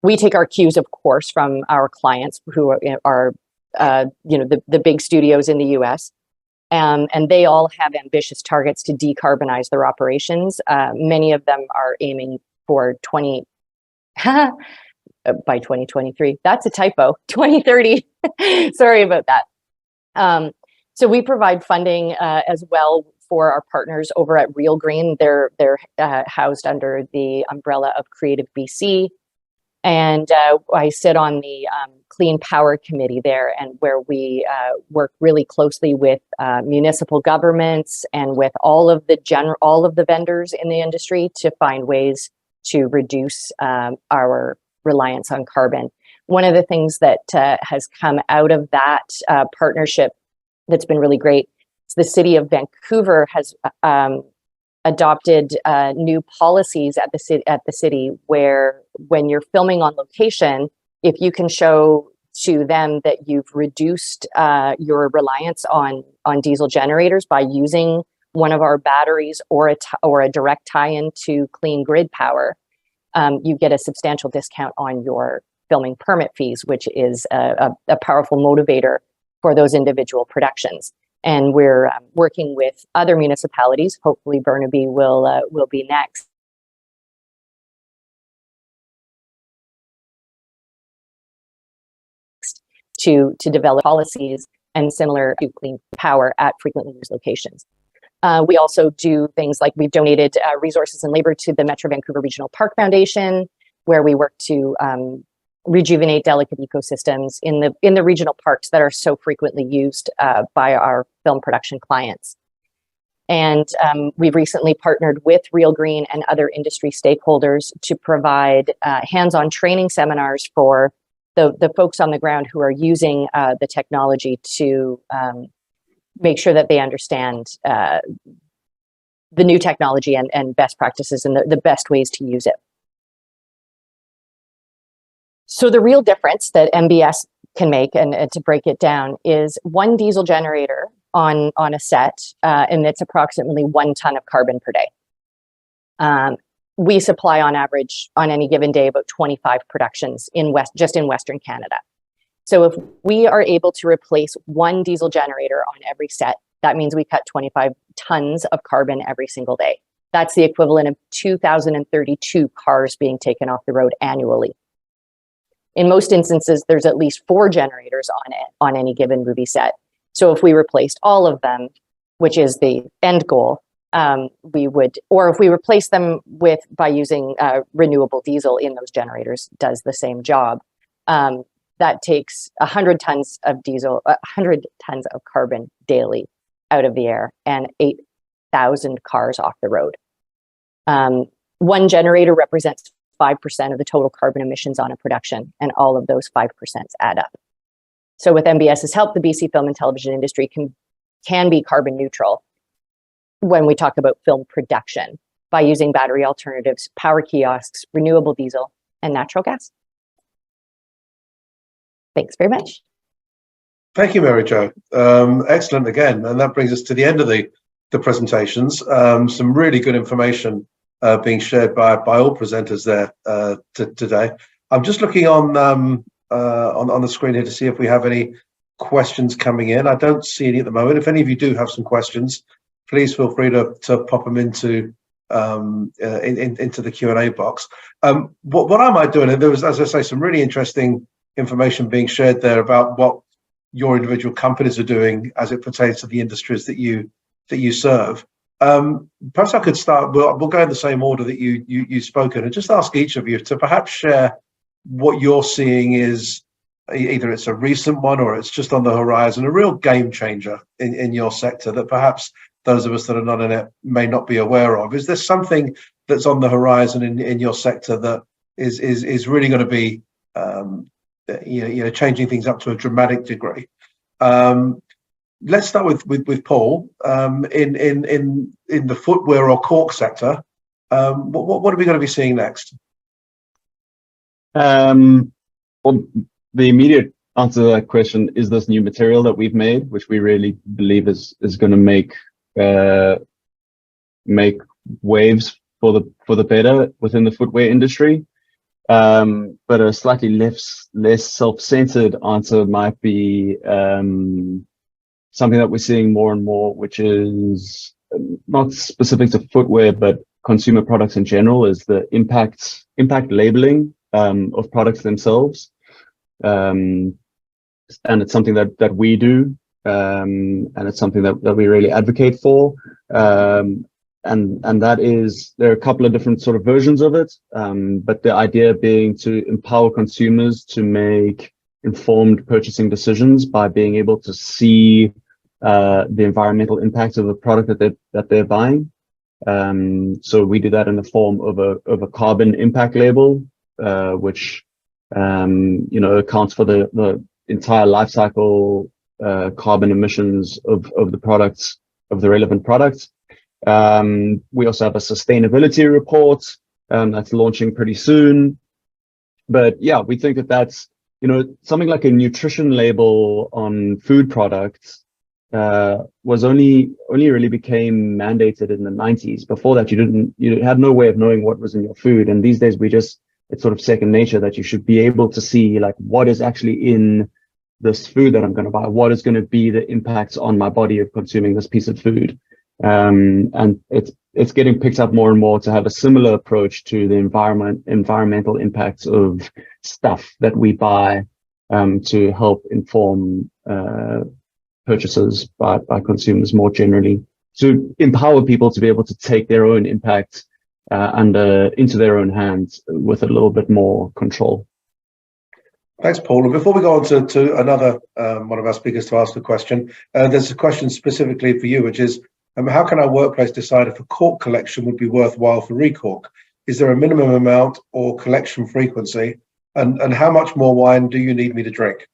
we take our cues, of course, from our clients who are the big studios in the US. And they all have ambitious targets to decarbonize their operations. Many of them are aiming for by 2023. That's a typo, 2030. Sorry about that. So we provide funding as well for our partners over at Real Green. They're housed under the umbrella of Creative BC. And I sit on the Clean Power Committee there, and where we work really closely with municipal governments and with all of the vendors in the industry to find ways to reduce our reliance on carbon. One of the things that has come out of that partnership that's been really great is the city of Vancouver has adopted new policies at the city where, when you're filming on location, if you can show to them that you've reduced your reliance on diesel generators by using one of our batteries or a direct tie-in to clean grid power, you get a substantial discount on your filming permit fees, which is a powerful motivator for those individual productions. And we're working with other municipalities. Hopefully Burnaby will be next. To develop policies and similar to clean power at frequently used locations. We also do things like we've donated resources and labor to the Metro Vancouver Regional Park Foundation, where we work to rejuvenate delicate ecosystems in the regional parks that are so frequently used by our film production clients. And we've recently partnered with Real Green and other industry stakeholders to provide hands-on training seminars for the folks on the ground who are using the technology to make sure that they understand the new technology and best practices and the best ways to use it. So the real difference that MBS can make, and to break it down, is one diesel generator on a set, and it's approximately 1 ton of carbon per day. We supply on average on any given day about 25 productions just in Western Canada. So if we are able to replace one diesel generator on every set, that means we cut 25 tons of carbon every single day. That's the equivalent of 2,032 cars being taken off the road annually. In most instances, there's at least 4 generators on any given movie set. So if we replaced all of them, which is the end goal, we would, or if we replace them by using renewable diesel in those generators, does the same job. That takes 100 tons of diesel, 100 tons of carbon daily out of the air, and 8,000 cars off the road. One generator represents 5% of the total carbon emissions on a production, and all of those 5% add up. So with MBS's help, the BC film and television industry can be carbon neutral when we talk about film production by using battery alternatives, power kiosks, renewable diesel, and natural gas. Thanks very much. Thank you, Mary Jo. Excellent again. And that brings us to the end of the presentations. Some really good information being shared by all presenters there today. I'm just looking on the screen here to see if we have any questions coming in. I don't see any at the moment. If any of you do have some questions, please feel free to pop them into the Q&A box. What I might do, and there was, as I say, some really interesting information being shared there about what your individual companies are doing as it pertains to the industries that you serve. Perhaps I could start. We'll go in the same order that you've spoken, and just ask each of you to perhaps share what you're seeing is either it's a recent one or it's just on the horizon, a real game changer in your sector that perhaps those of us that are not in it may not be aware of. Is there something that's on the horizon in your sector that is really going to be changing things up to a dramatic degree? Let's start with Paul. In the footwear or cork sector, What are we going to be seeing next? Well, the immediate answer to that question is this new material that we've made, which we really believe is going to make waves for the better within the footwear industry. But a slightly less self-centered answer might be something that we're seeing more and more, which is not specific to footwear, but consumer products in general, is the impact labeling of products themselves. And it's something that we do, and it's something that we really advocate for. And that is, there are a couple of different sort of versions of it, but the idea being to empower consumers to make informed purchasing decisions by being able to see the environmental impacts of the product that they're buying. So we do that in the form of a carbon impact label, which accounts for the entire life cycle carbon emissions of the products, of the relevant products. We also have a sustainability report that's launching pretty soon. But yeah, we think that's, something like a nutrition label on food products was only really became mandated in the 90s. Before that, you had no way of knowing what was in your food. And these days it's sort of second nature that you should be able to see like what is actually in this food that I'm going to buy, what is going to be the impacts on my body of consuming this piece of food. And it's getting picked up more and more to have a similar approach to the environmental impacts of stuff that we buy to help inform purchases by consumers more generally, to empower people to be able to take their own impact into their own hands with a little bit more control. Thanks, Paul. And before we go on to another one of our speakers to ask a question, there's a question specifically for you, which is, how can our workplace decide if a cork collection would be worthwhile for recork? Is there a minimum amount or collection frequency? And how much more wine do you need me to drink?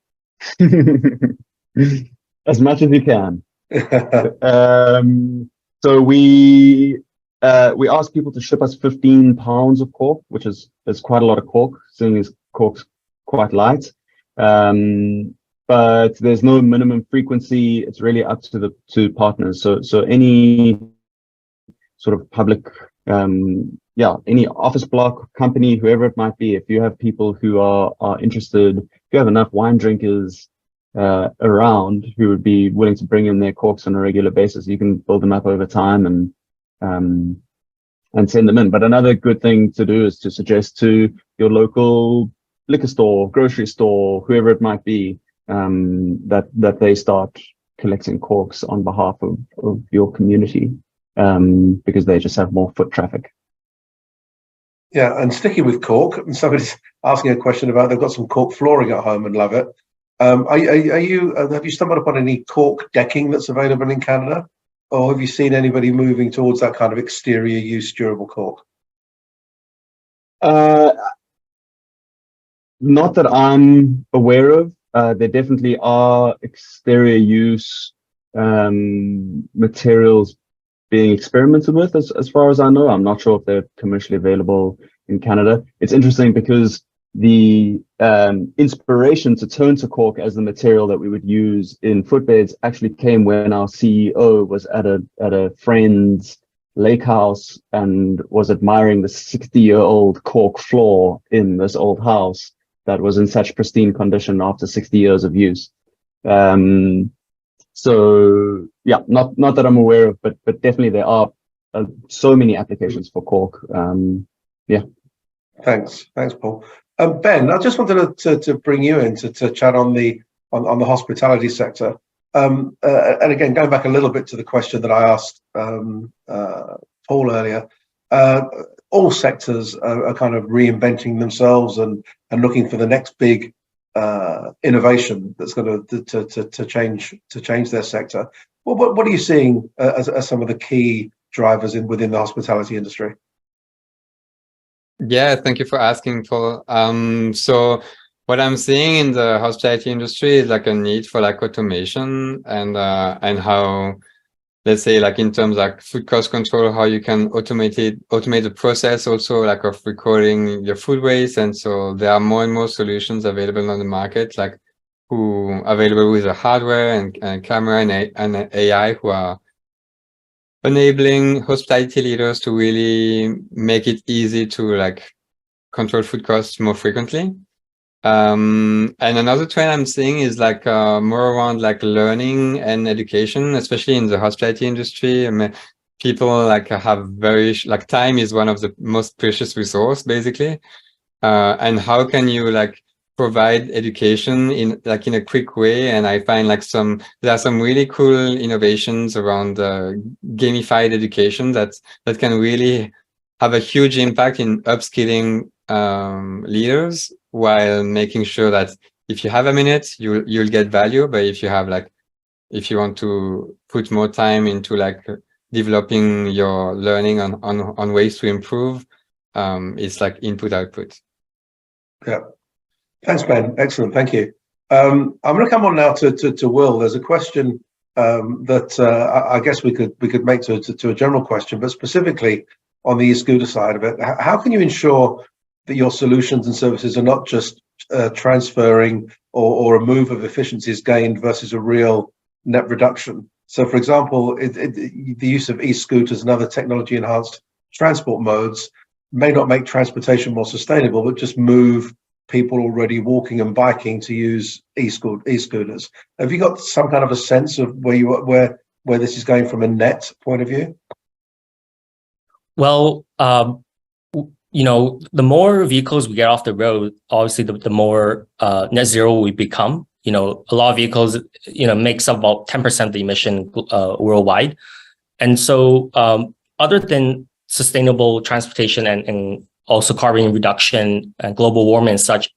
As much as you can. So we ask people to ship us 15 pounds of cork, which is quite a lot of cork, seeing as cork's quite light. But there's no minimum frequency. It's really up to partners. So any sort of public, any office block company, whoever it might be, if you have people who are interested, if you have enough wine drinkers around who would be willing to bring in their corks on a regular basis, you can build them up over time and send them in. But another good thing to do is to suggest to your local liquor store, grocery store, whoever it might be, that they start collecting corks on behalf of your community, because they just have more foot traffic. Yeah, and sticking with cork, and somebody's asking a question about they've got some cork flooring at home and love it. Have you stumbled upon any cork decking that's available in Canada, or have you seen anybody moving towards that kind of exterior use durable cork? Not that I'm aware of. There definitely are exterior use materials being experimented with, as far as I know. I'm not sure if they're commercially available in Canada. It's interesting because the inspiration to turn to cork as the material that we would use in footbeds actually came when our CEO was at a friend's lake house and was admiring the 60-year-old cork floor in this old house that was in such pristine condition after 60 years of use. So yeah, not that I'm aware of, but definitely there are so many applications for cork. Yeah. Thanks, Paul. Ben, I just wanted to bring you in to chat on the hospitality sector. And again, going back a little bit to the question that I asked Paul earlier, all sectors are kind of reinventing themselves and looking for the next big innovation that's going to change their sector. What are you seeing as some of the key drivers within the hospitality industry? Yeah, thank you for asking, Paul. So what I'm seeing in the hospitality industry is like a need for like automation and how let's say like in terms like food cost control, how you can automate the process also like of recording your food waste. And so there are more and more solutions available on the market, like who available with the hardware and camera and AI, who are enabling hospitality leaders to really make it easy to like control food costs more frequently. And another trend I'm seeing is like more around like learning and education, especially in the hospitality industry. I mean, people like have like time is one of the most precious resource basically. And how can you like provide education in a quick way? And I find like there are some really cool innovations around gamified education that can really have a huge impact in upskilling leaders, while making sure that if you have a minute, you'll get value. But if you want to put more time into like developing your learning on ways to improve, it's like input output. Yeah. Thanks, Ben. Excellent. Thank you. I'm going to come on now to Will. There's a question that I guess we could make to a general question, but specifically on the e-scooter side of it. How can you ensure that your solutions and services are not just transferring or a move of efficiencies gained versus a real net reduction? So, for example, the use of e-scooters and other technology-enhanced transport modes may not make transportation more sustainable, but just move people already walking and biking to use e-scooters. Have you got some kind of a sense of where this is going from a net point of view? Well, the more vehicles we get off the road, obviously the more net zero we become. A lot of vehicles, makes up about 10% of the emission worldwide. And so other than sustainable transportation and also carbon reduction and global warming and such,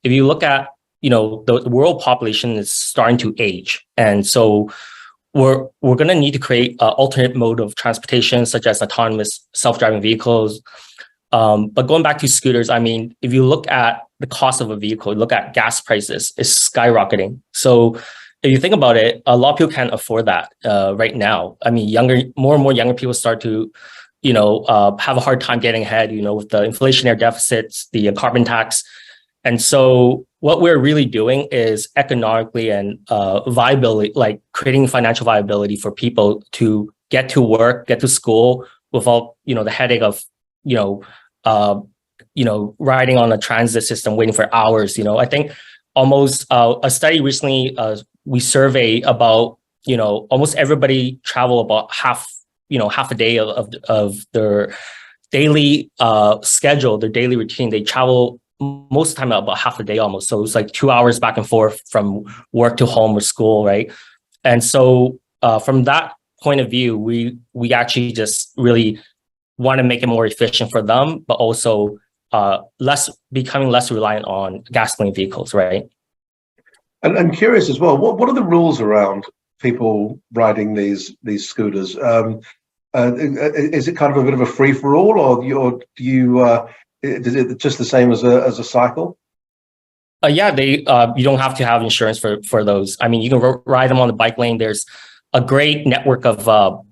if you look at, the world population is starting to age. And so we're going to need to create an alternate mode of transportation, such as autonomous self-driving vehicles. But going back to scooters, I mean, if you look at the cost of a vehicle, look at gas prices, it's skyrocketing. So if you think about it, a lot of people can't afford that right now. I mean, more and more younger people start to, have a hard time getting ahead, with the inflationary deficits, the carbon tax. And so what we're really doing is economically and viability, like creating financial viability for people to get to work, get to school without, the headache of, riding on a transit system, waiting for hours. I think almost a study recently, we survey about, almost everybody travel about half a day of their daily schedule, their daily routine. They travel most of the time about half a day almost. So it's like 2 hours back and forth from work to home or school, right? And so from that point of view, we actually just really want to make it more efficient for them, but also becoming less reliant on gasoline vehicles, right? And I'm curious as well, what are the rules around people riding these scooters? Is it kind of a bit of a free for all, or is it just the same as a cycle? Yeah, you don't have to have insurance for those. I mean, you can ride them on the bike lane. There's a great network of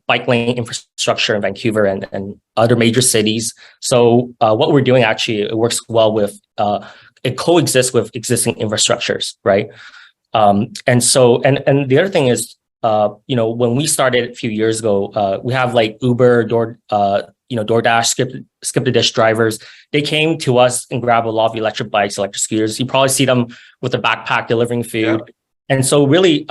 bike lane infrastructure in Vancouver and other major cities. So what we're doing actually, it works well with, it coexists with existing infrastructures, right? And so, and the other thing is, when we started a few years ago, we have like Uber, DoorDash, Skip the Dish drivers. They came to us and grabbed a lot of electric bikes, electric scooters. You probably see them with a backpack delivering food. Yeah. And so really,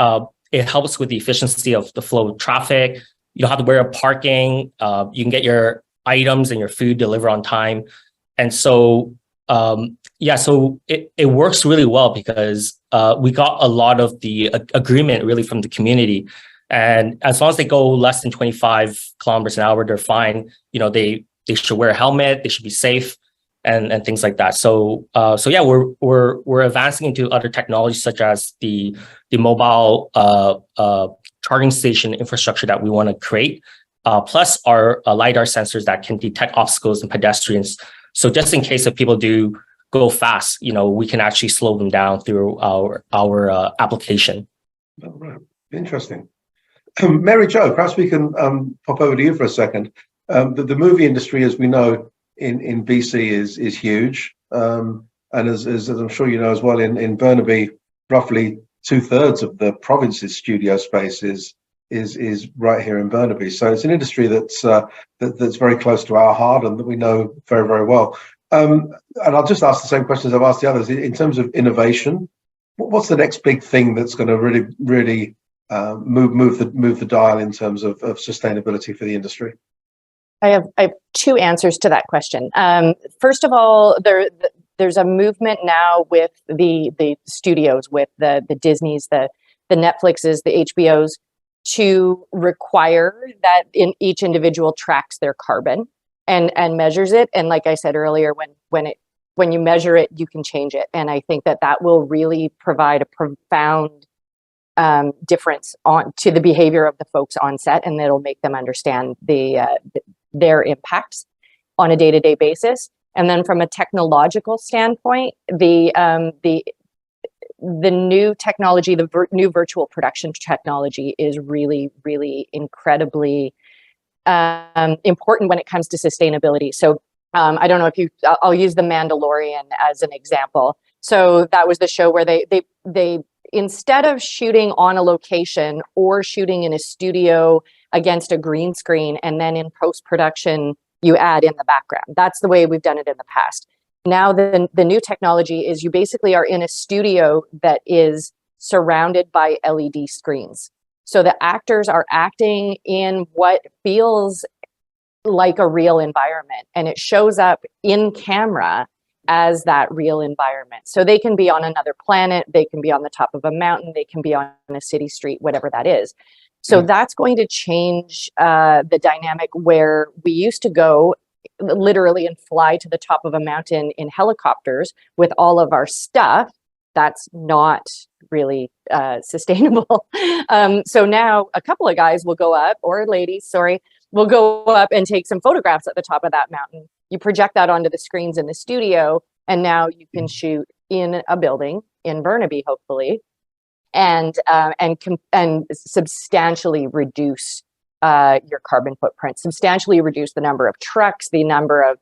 it helps with the efficiency of the flow of traffic. You don't have to worry about parking. You can get your items and your food delivered on time. And so, so it works really well because we got a lot of the agreement really from the community. And as long as they go less than 25 kilometers an hour, they're fine. They should wear a helmet, they should be safe, and things like that. So yeah, we're advancing into other technologies such as the mobile charging station infrastructure that we want to create, plus our LiDAR sensors that can detect obstacles and pedestrians. So just in case if people do go fast, we can actually slow them down through our application. Oh, right. Interesting. Mary Jo, perhaps we can pop over to you for a second. The movie industry, as we know, in BC is huge. And as I'm sure you know as well, in Burnaby, roughly 2/3 of the province's studio space is right here in Burnaby. So it's an industry that's very close to our heart and that we know very, very well. And I'll just ask the same questions I've asked the others. In terms of innovation, what's the next big thing that's going to really move the dial in terms of sustainability for the industry? I have two answers to that question. First of all, there's a movement now with the studios, with the Disneys, the Netflixes, the HBOs, to require that in each individual tracks their carbon and measures it. And like I said earlier, when you measure it, you can change it. And I think that will really provide a profound difference to the behavior of the folks on set, and it'll make them understand their impacts on a day-to-day basis. And then from a technological standpoint, the new technology, new virtual production technology is really, really incredibly important when it comes to sustainability. So I don't know if I'll use The Mandalorian as an example. So that was the show where they instead of shooting on a location or shooting in a studio against a green screen, and then in post-production, you add in the background. That's the way we've done it in the past. Now the new technology is you basically are in a studio that is surrounded by LED screens. So the actors are acting in what feels like a real environment, and it shows up in camera as that real environment. So they can be on another planet, they can be on the top of a mountain, they can be on a city street, whatever that is. So that's going to change the dynamic where we used to go literally and fly to the top of a mountain in helicopters with all of our stuff. That's not really sustainable. So now a couple of guys will go up, or ladies, sorry, will go up and take some photographs at the top of that mountain. You project that onto the screens in the studio, and now you can shoot in a building in Burnaby, hopefully, and substantially reduce your carbon footprint, substantially reduce the number of trucks, the number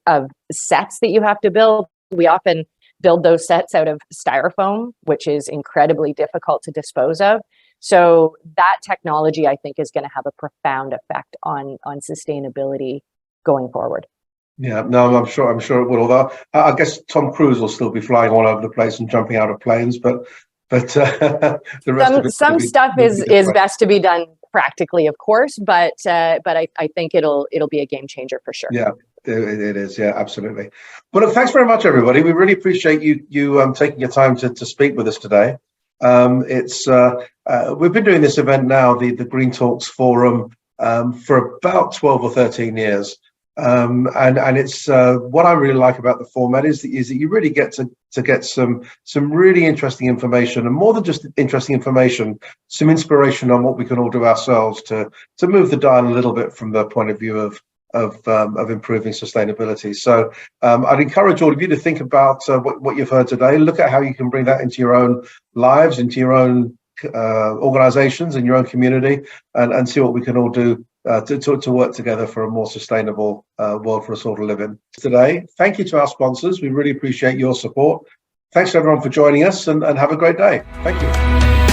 of sets that you have to build. We often build those sets out of styrofoam, which is incredibly difficult to dispose of. So that technology, I think, is going to have a profound effect on sustainability going forward. Yeah, no, I'm sure it will. Although I guess Tom Cruise will still be flying all over the place and jumping out of planes, but the rest of it, some stuff is best to be done practically, of course, but I think it'll be a game changer for sure. Yeah, it is. Yeah, absolutely. Well, look, thanks very much, everybody. We really appreciate you taking your time to speak with us today. We've been doing this event now, the Green Talks Forum, for about 12 or 13 years. And it's what I really like about the format is that you really get to get some really interesting information, and more than just interesting information, some inspiration on what we can all do ourselves to move the dial a little bit from the point of view of improving sustainability. So I'd encourage all of you to think about what you've heard today. Look at how you can bring that into your own lives, into your own organizations and your own community, and see what we can all do to work together for a more sustainable world for us all to live in. Today, thank you to our sponsors. We really appreciate your support. Thanks to everyone for joining us, and have a great day. Thank you.